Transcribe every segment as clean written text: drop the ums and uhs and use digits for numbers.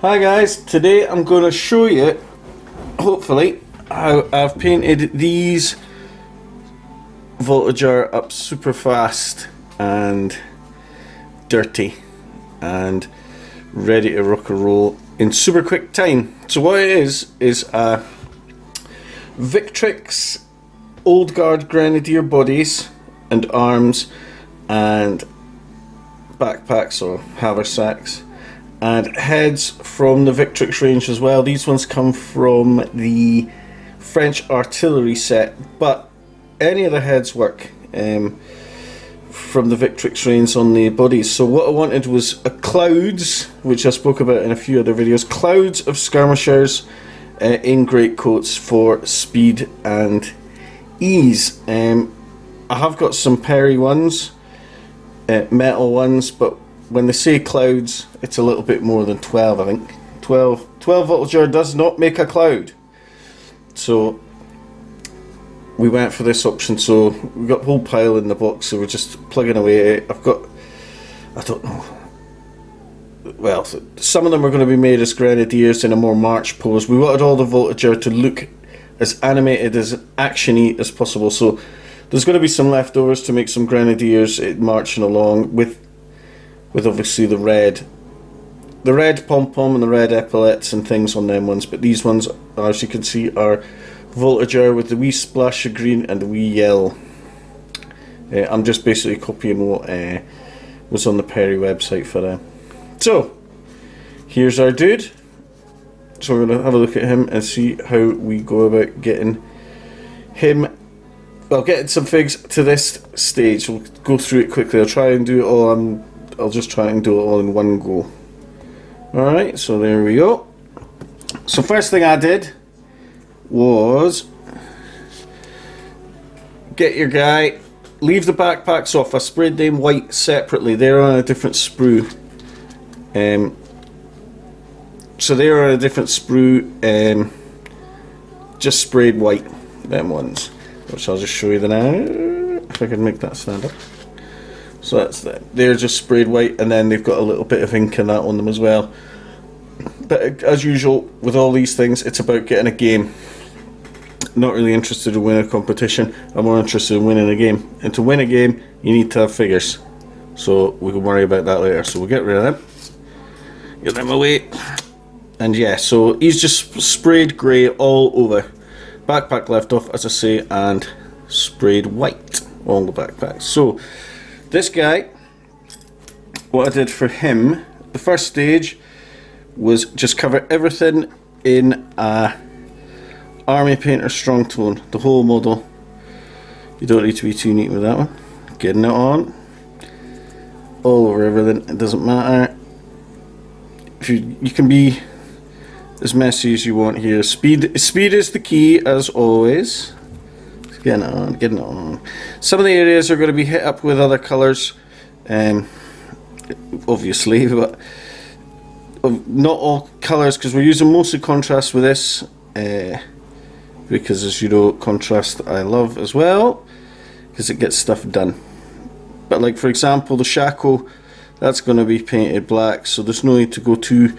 Hi guys, today I'm going to show you, hopefully, how I've painted these Voltigeurs up super fast and dirty and ready to rock and roll in super quick time. So what it is a Victrix Old Guard Grenadier bodies and arms and backpacks or haversacks and heads from the Victrix range as well. These ones come from the French artillery set, but any of the heads work from the Victrix range on the bodies. So what I wanted was a clouds, which I spoke about in a few other videos, clouds of skirmishers in greatcoats for speed and ease. I have got some Perry ones, metal ones, but when they say clouds, it's a little bit more than 12, I think. 12 Voltigeurs does not make a cloud. So we went for this option. So we've got a whole pile in the box, so we're just plugging away. I've got, I don't know, well, some of them are going to be made as grenadiers in a more march pose. We wanted all the Voltigeurs to look as animated, as actiony as possible. So there's going to be some leftovers to make some grenadiers marching along with obviously the red pom-pom and the red epaulets and things on them ones. But these ones, as you can see, are Voltigeurs with the wee splash of green and the wee yellow. I'm just basically copying what was on the Perry website for them. So here's our dude. So we're going to have a look at him and see how we go about getting him, well, getting some figs to this stage. We'll go through it quickly. I'll try and do it all. I'll just try and do it all in one go. Alright, so there we go. So first thing I did was get your guy, leave the backpacks off. I sprayed them white separately. They're on a different sprue. So they're on a different sprue, just sprayed white, them ones, which I'll just show you now, if I can make that stand up. So that's that. They're just sprayed white, and then they've got a little bit of ink and that on them as well. But as usual with all these things, it's about getting a game. Not really interested in winning a competition. I'm more interested in winning a game. And to win a game, you need to have figures. So we can worry about that later. So we'll get rid of them. Get them away. And yeah, so he's just sprayed grey all over. Backpack left off, as I say, and sprayed white on the backpack. So this guy, what I did for him, the first stage was just cover everything in a Army Painter Strong Tone, the whole model. You don't need to be too neat with that one. Getting it on all over everything, it doesn't matter. If you can be as messy as you want here. Speed is the key, as always. Getting it on. Some of the areas are going to be hit up with other colours, obviously, but not all colours, because we're using mostly contrast with this, because as you know, contrast I love as well, because it gets stuff done. But like for example, the Shaco, that's going to be painted black, so there's no need to go too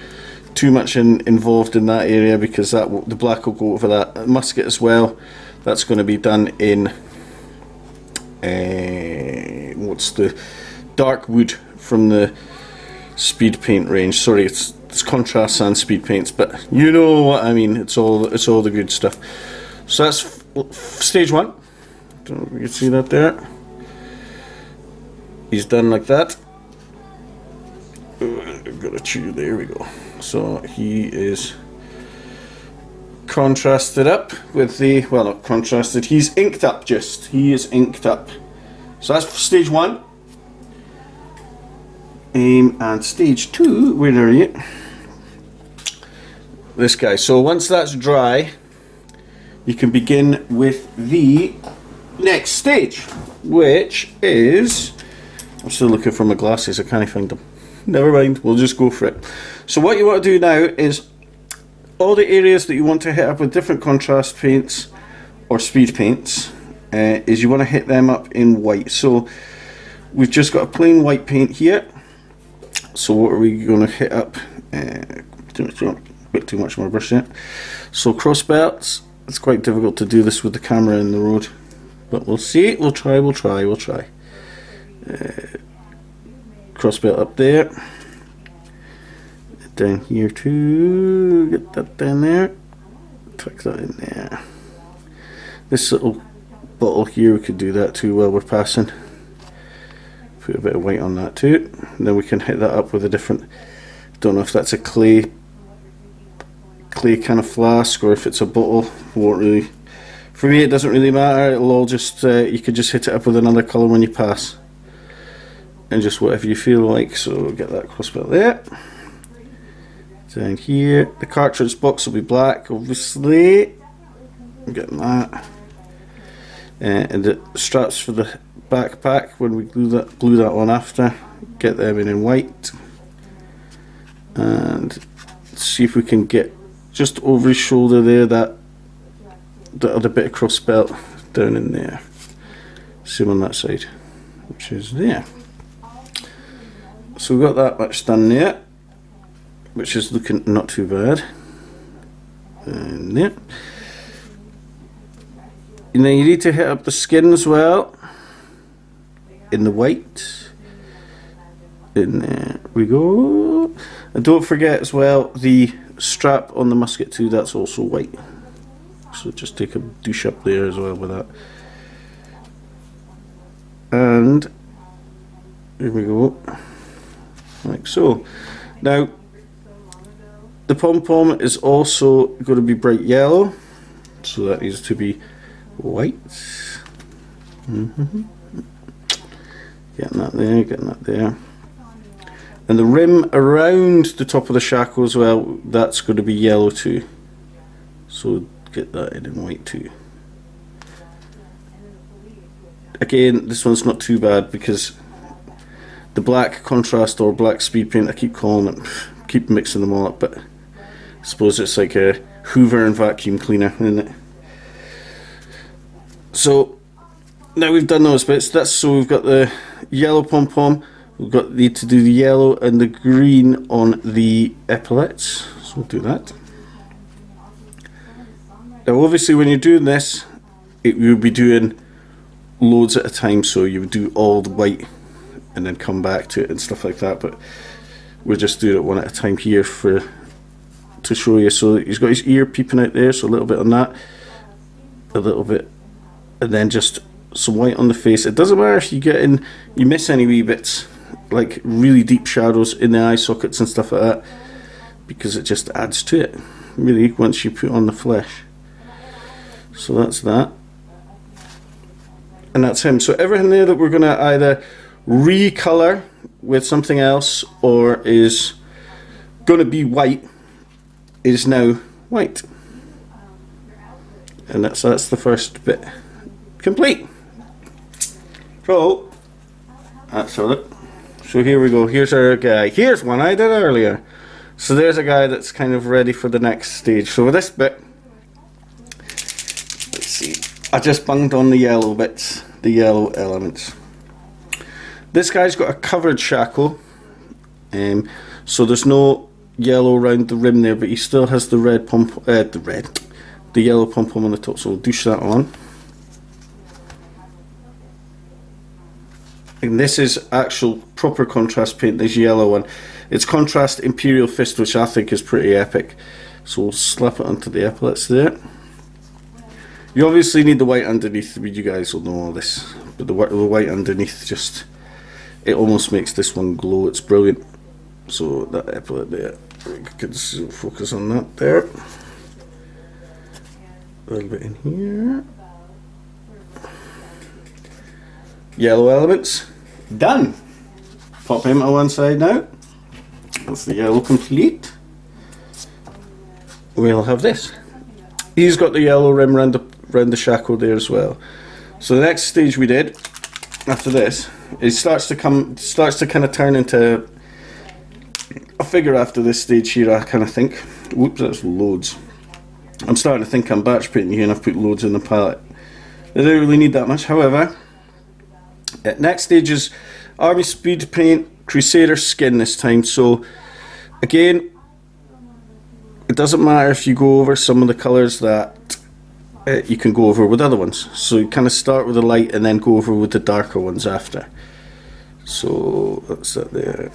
much involved in that area, because the black will go over that. Musket as well, that's going to be done in what's the dark wood from the Speed Paint range. Sorry, it's contrasts and speed paints, but you know what I mean. It's all the good stuff. So that's stage one. Don't know if you can see that there. He's done like that. I've got a chew. There we go. So he is contrasted up with the, well, not contrasted, he's inked up just. He is inked up. So that's stage one. And stage two, where are you? This guy. So once that's dry, you can begin with the next stage, which is, I'm still looking for my glasses, I can't find them. Never mind, we'll just go for it. So what you want to do now is all the areas that you want to hit up with different contrast paints or speed paints, is you want to hit them up in white. So we've just got a plain white paint here. So what are we going to hit up? A bit too much more brush yet. So cross belts, it's quite difficult to do this with the camera in the road, but we'll see. We'll try. Cross belt up there, down here too, get that down there, tuck that in there. This little bottle here, we could do that too while we're passing. Put a bit of white on that too, and then we can hit that up with a different, don't know if that's a clay kind of flask or if it's a bottle. Won't really, for me it doesn't really matter. It'll all just you could just hit it up with another colour when you pass, and just whatever you feel like. So get that cross belt there. Down here, the cartridge box will be black, obviously. I'm getting that. And the straps for the backpack, when we glue that on after, get them in white. And see if we can get just over his shoulder there, that other bit of cross belt down in there. Same on that side, which is there. So we've got that much done there, which is looking not too bad. And there. And then you need to hit up the skin as well, in the white. And there we go. And don't forget as well, the strap on the musket too, that's also white. So just take a douche up there as well with that. And here we go, like so. Now the pom-pom is also going to be bright yellow, so that needs to be white. Getting that there. And the rim around the top of the shackle as well, that's going to be yellow too. So get that in white too. Again, this one's not too bad because the black contrast or black speed paint, I keep calling it, keep mixing them all up, but I suppose it's like a Hoover and vacuum cleaner, isn't it? So now we've done those bits. So we've got the yellow pom-pom. We've got need to do the yellow and the green on the epaulets, so we'll do that. Now obviously when you're doing this, you'll be doing loads at a time, so you would do all the white and then come back to it and stuff like that, but we're just doing it one at a time here to show you. So he's got his ear peeping out there, so a little bit on that, a little bit, and then just some white on the face. It doesn't matter if you miss any wee bits, like really deep shadows in the eye sockets and stuff like that, because it just adds to it really once you put on the flesh. So that's that, and that's him. So everything there that we're going to either recolor with something else or is going to be white is now white, and that's the first bit complete. So that's all it. So here we go. Here's our guy. Here's one I did earlier. So there's a guy that's kind of ready for the next stage. So with this bit, let's see, I just bunged on the yellow bits, the yellow elements. This guy's got a covered shackle, so there's no yellow around the rim there, but he still has the red the yellow pom-pom on the top. So we'll douche that on. And this is actual proper contrast paint, this yellow one. It's contrast Imperial Fist, which I think is pretty epic. So we'll slap it onto the epaulets there. You obviously need the white underneath, you guys will know all this. But the white underneath just, it almost makes this one glow, it's brilliant. So that epaulet there, we can focus on that there. A little bit in here. Yellow elements, done. Pop him to one side now. That's the yellow complete. We'll have this. He's got the yellow rim around the shackle there as well. So the next stage we did after this, it starts to kind of turn into a figure after this stage here, I kind of think. Whoops, that's loads. I'm starting to think I'm batch painting here and I've put loads in the palette. I don't really need that much, however. Next stage is Army Speed Paint Crusader Skin this time. So again, it doesn't matter if you go over some of the colours that you can go over with other ones. So you kind of start with the light and then go over with the darker ones after. So that's that there.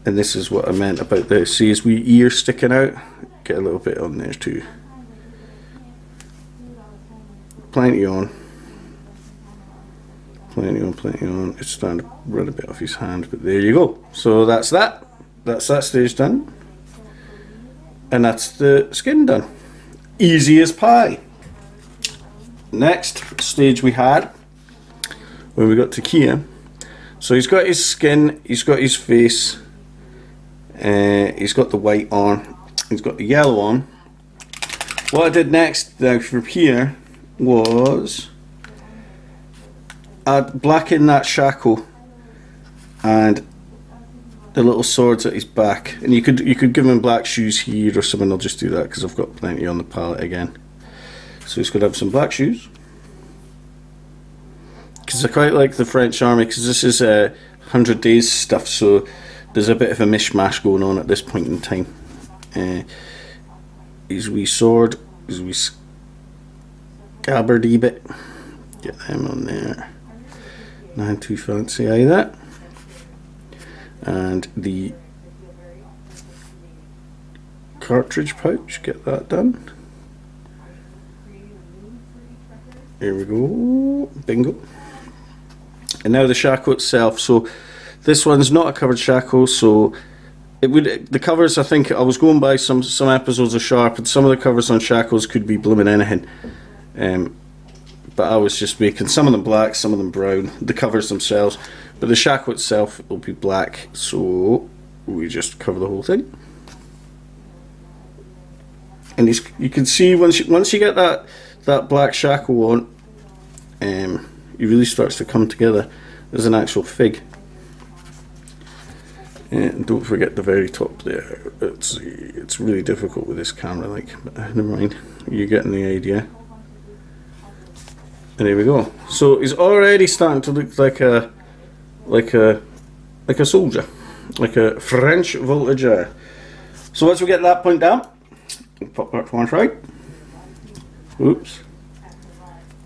And this is what I meant about the, see his wee ear sticking out? Get a little bit on there too. Plenty on. Plenty on, plenty on. It's starting to run a bit off his hand, but there you go. So that's that. That's that stage done. And that's the skin done. Easy as pie. Next stage we had, when we got to Kia. So he's got his skin, he's got his face, he's got the white on, he's got the yellow on. What I did next now for here was I'd blacken that shackle and the little swords at his back, and you could give him black shoes here or something. I'll just do that because I've got plenty on the palette again. So he's going to have some black shoes, because I quite like the French army, because this is 100 days stuff, so there's a bit of a mishmash going on at this point in time. His wee sword, his wee scabbardy bit, get them on there, not too fancy either. And the cartridge pouch, get that done. Here we go, bingo. And now the shackle itself. So this one's not a covered shackle, so it would, the covers, I think I was going by some episodes of Sharp, and some of the covers on shackles could be blooming anything. But I was just making some of them black, some of them brown, the covers themselves. But the shackle itself will be black, so we just cover the whole thing. And you can see once you get that black shackle on, it really starts to come together as an actual fig. And don't forget the very top there. It's really difficult with this camera, like, but never mind. You're getting the idea. And there we go. So he's already starting to look like a soldier, like a French Voltigeur. So once we get that point down, we'll pop that to one side. Oops.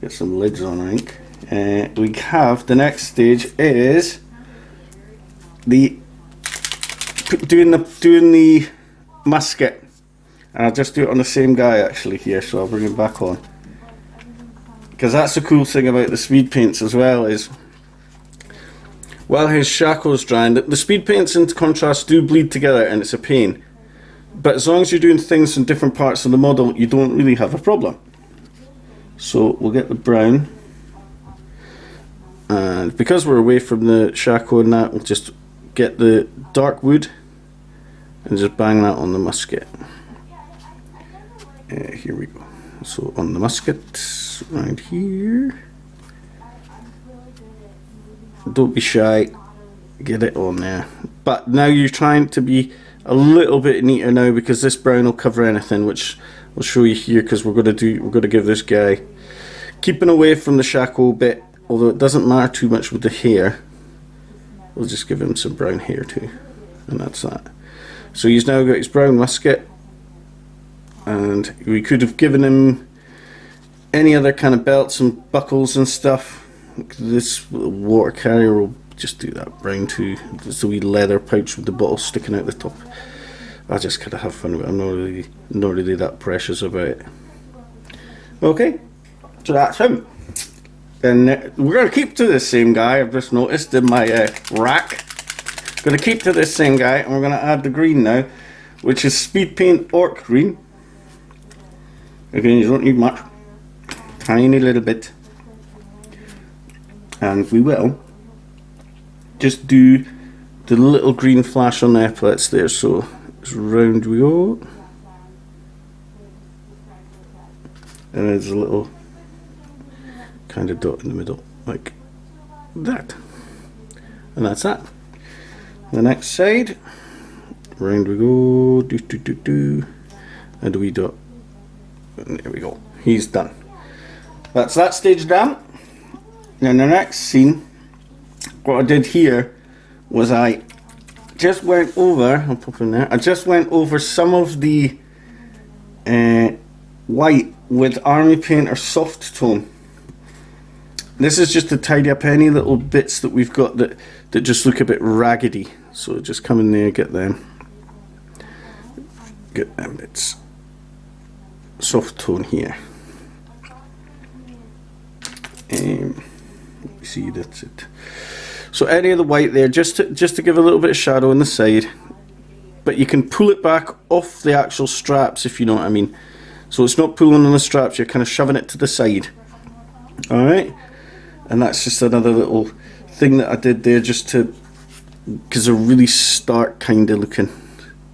Get some lids on, I think. We have the next stage is doing the musket. And I'll just do it on the same guy actually here, so I'll bring him back on. Because that's the cool thing about the speed paints as well, is while his shackle's drying, the speed paints in contrast do bleed together and it's a pain. But as long as you're doing things in different parts of the model, you don't really have a problem. So we'll get the brown. And because we're away from the shackle and that, we'll just get the dark wood and just bang that on the musket. Here we go. So on the musket, right here. Don't be shy, get it on there. But now you're trying to be a little bit neater now, because this brown will cover anything, which I'll show you here, because we're going to give this guy, keeping away from the shackle bit, although it doesn't matter too much with the hair. We'll just give him some brown hair too, and that's that. So he's now got his brown musket, and we could have given him any other kind of belts and buckles and stuff. This water carrier will just do that brown too. Just a wee leather pouch with the bottle sticking out the top. I just kind of have fun with it. I'm not really that precious about it. Okay, so that's him. And we're going to keep to this same guy. I've just noticed in my rack. Going to keep to this same guy, and we're going to add the green now, which is Speed Paint Orc Green. Again, you don't need much. Tiny little bit. And we will just do the little green flash on the epaulets there. So as round we go, and there's a little kind of dot in the middle like that, and that's that. The next side, round we go, and a wee dot, and there we go. He's done. That's that stage done. Now the next scene, what I did here was I just went over, I'll pop in there, I just went over some of the white with Army Paint or Soft Tone. This is just to tidy up any little bits that we've got that just look a bit raggedy. So just come in there, get them bits. Soft tone here. See, that's it. So any of the white there, just to give a little bit of shadow on the side, but you can pull it back off the actual straps if you know what I mean. So it's not pulling on the straps, you're kind of shoving it to the side. All right, and that's just another little thing that I did there, just to, because they're really stark kind of looking.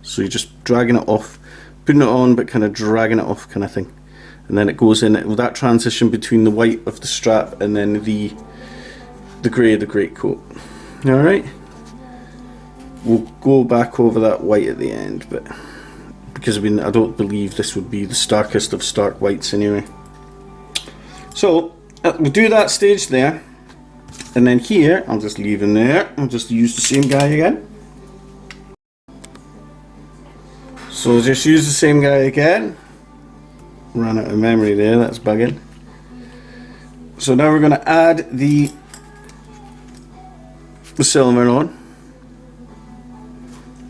So you're just dragging it off, putting it on, but kind of dragging it off, kind of thing. And then it goes in with that transition between the white of the strap and then the grey of the greatcoat. All right. We'll go back over that white at the end, but because I don't believe this would be the starkest of stark whites anyway. So we'll do that stage there, and then here I'll just leave him there. I'll just use the same guy again. So just use the same guy again. Ran out of memory there, that's bugging. So now we're going to add the silver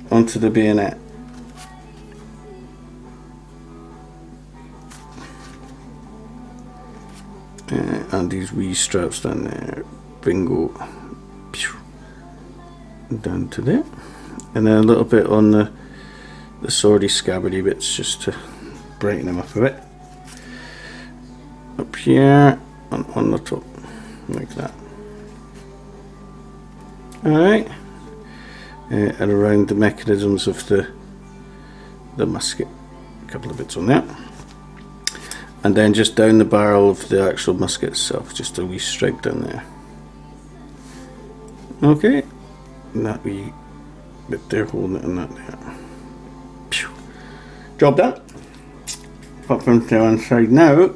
onto the bayonet. And these wee straps down there, bingo, down to there, and then a little bit on the swordy scabbardy bits just to brighten them up a bit. Up here and on the top, like that. Alright, and around the mechanisms of the musket, a couple of bits on there, and then just down the barrel of the actual musket itself, just a wee stripe down there. Okay, and that wee bit there holding it in that there. Pew. Job done. Pop him to one side now,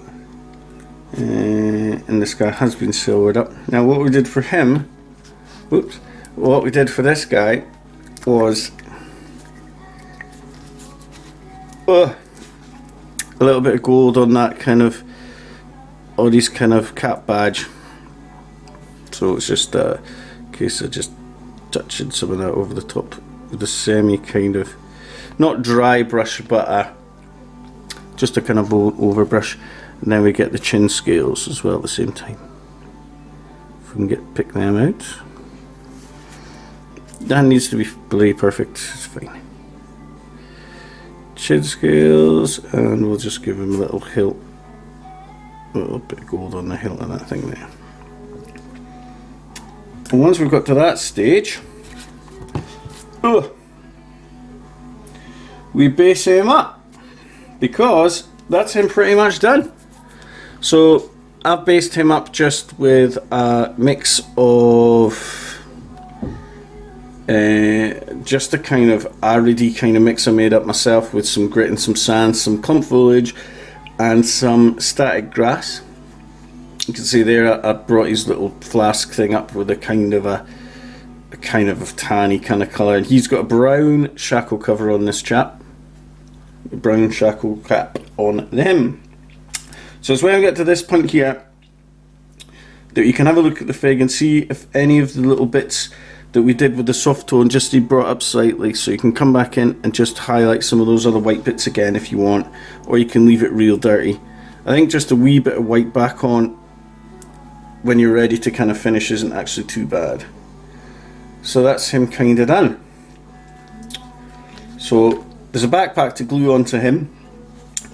and this guy has been silvered up. Now what we did for him, whoops, what we did for this guy was a little bit of gold on that kind of, on his kind of cap badge. So it's just a case of just touching some of that over the top with a semi kind of, not dry brush, but just a kind of over brush. And then we get the chin scales as well at the same time. If we can pick them out. That needs to be bloody perfect, it's fine. Chin scales, and we'll just give him a little hilt, a little bit of gold on the hilt of that thing there. And once we've got to that stage, we base him up, because that's him pretty much done. So I've based him up just with a mix of just a kind of aridy kind of mix I made up myself with some grit and some sand, some clump foliage and some static grass. You can see there I brought his little flask thing up with a kind of a tanny kind of colour, and he's got a brown shackle cover on this chap, a brown shackle cap on them. So it's when we get to this point here that you can have a look at the fig and see if any of the little bits that we did with the soft tone just need brought up slightly. So you can come back in and just highlight some of those other white bits again if you want, or you can leave it real dirty. I think just a wee bit of white back on when you're ready to kind of finish isn't actually too bad. So that's him kind of done. So there's a backpack to glue onto him,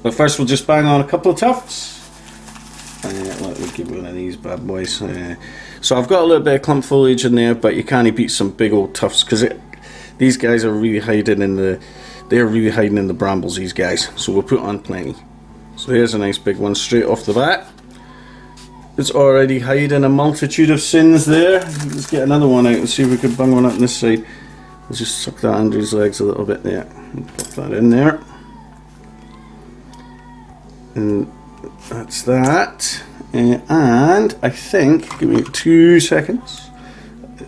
but first we'll just bang on a couple of tufts. Let me give one of these bad boys. So I've got a little bit of clump foliage in there, but you can't beat some big old tufts, because these guys are really hiding in the brambles, these guys. So we'll put on plenty. So here's a nice big one straight off the bat. It's already hiding a multitude of sins there. Let's get another one out and see if we can bung one up on this side. Let's just suck that under his legs a little bit there. Pop that in there. And that's that. And I think, give me 2 seconds.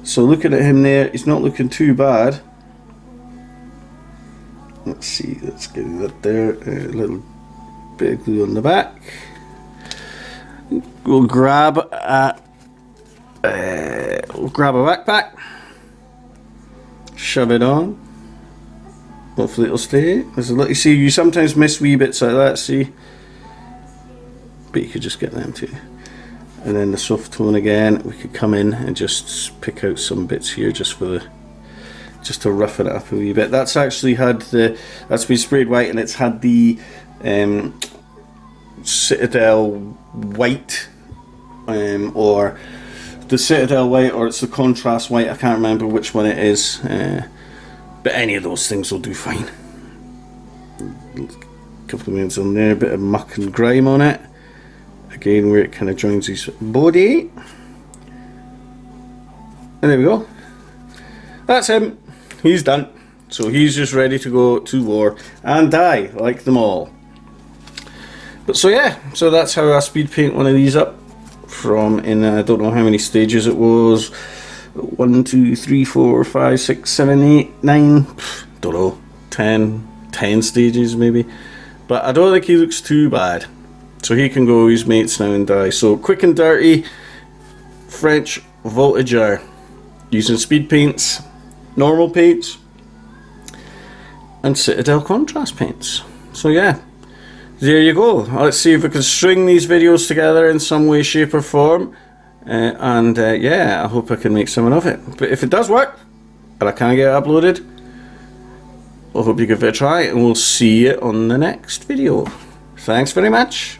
So looking at him there, he's not looking too bad. Let's see, let's get that there. A little bit of glue on the back. We'll grab a backpack, shove it on. Hopefully it'll stay. There's a little, you see, you sometimes miss wee bits like that, see? But you could just get them too. And then the soft tone again, we could come in and just pick out some bits here just for the, just to roughen it up a wee bit. That's actually had the, that's been sprayed white, and it's had the Citadel white, or the Citadel white, or it's the contrast white. I can't remember which one it is, but any of those things will do fine. A couple of minutes on there, a bit of muck and grime on it. Again, where it kind of joins his body. And there we go. That's him. He's done. So he's just ready to go to war and die like them all. But so yeah, so that's how I speed paint one of these up from, in I don't know how many stages it was. 1, 2, 3, 4, 5, 6, 7, 8, 9, don't know, 10 stages maybe. But I don't think he looks too bad. So he can go his mates now and die. So quick and dirty French Voltigeur using speed paints, normal paints, and Citadel contrast paints. So yeah, there you go. Let's see if we can string these videos together in some way, shape or form. Yeah, I hope I can make something of it. But if it does work, and I can't get it uploaded, I hope you give it a try, and we'll see you on the next video. Thanks very much.